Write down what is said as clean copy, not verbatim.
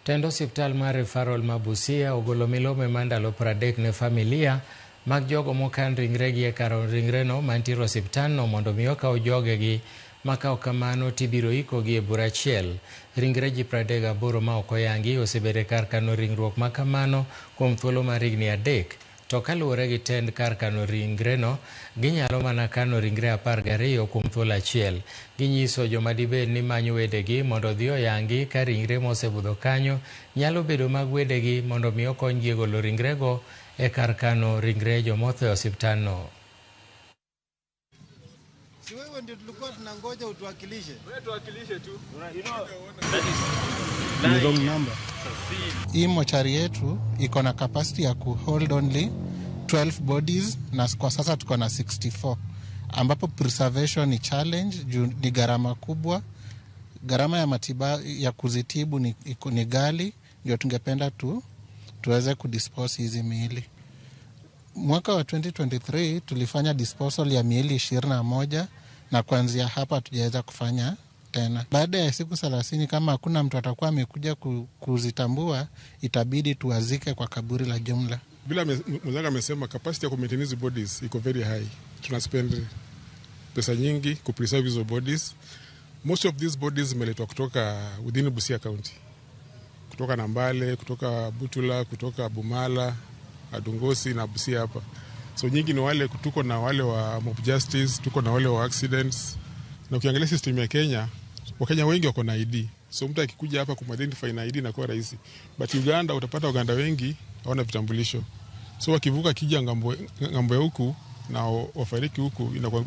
Tendo osiptal mar Referral Mabusia ogolo milome mandalo 30 ne familia mag jogo mokan ringregi e kar ringreno mantiere osiptalno mondo mi okaw jogegi makaw kamano tibiro ikogi e bura achiel. Ringre ji 38 ma ok oyangi osebedo kar kano ringruok ma kamano kuom thuolo mar higni 3. To kaluwore gi tend kar kano ringreno, ginyalo mana kano ringre 12 kuom thuolo achiel. Ginyiso joma dibed ni manyo wedegi mondo dhi oyangi ka ringre mosebudho kanyo nyalo bedo mag wedegi mondo mi okonygi golo ringrego e kar kano ringre jomotho e osiptalno. Si wewe ndio tulikuwa tunangoja utuwakilishe. Wewe tuwakilishe tu. Wrong number. Hii mochari yetu iko na capacity ya hold only 12 bodies na kwa sasa tuko na 64, ambapo preservation ni challenge juu ni gharama kubwa. Gharama ya matibabu ya kuzitibu ni ghali, ndio tungependa tuweze kudispose hizi miili. Mwaka wa 2023 tulifanya disposal ya miili 21 na kuanzia hapa hatujaweza kufanya tena. Baada ya siku 30 kama hakuna mtu atakuwa amekuja kuzitambua, itabidi tuwazike kwa kaburi la jumla. Bila mzanga amesema capacity ya maintain hizo bodies iko very high. Tuna spend pesa nyingi ku preserve hizo bodies. Most of these bodies zimeletwa kutoka within Busia County. Kutoka Nambale, kutoka Butula, kutoka Bumala, Adungosi na Busia hapa. So nyingi ni wale, tuko na wale wa mob justice, tuko na wale wa accidents. Na ukiangalia system ya Kenya, Wakenya wengi wako na ID. So mtu akikuja hapa kumidentify na ID inakuwa rahisi. But Uganda utapata Waganda wengi hawana vitambulisho. So wakivuka kija ngambo ya huku na wafariki huku inakuwa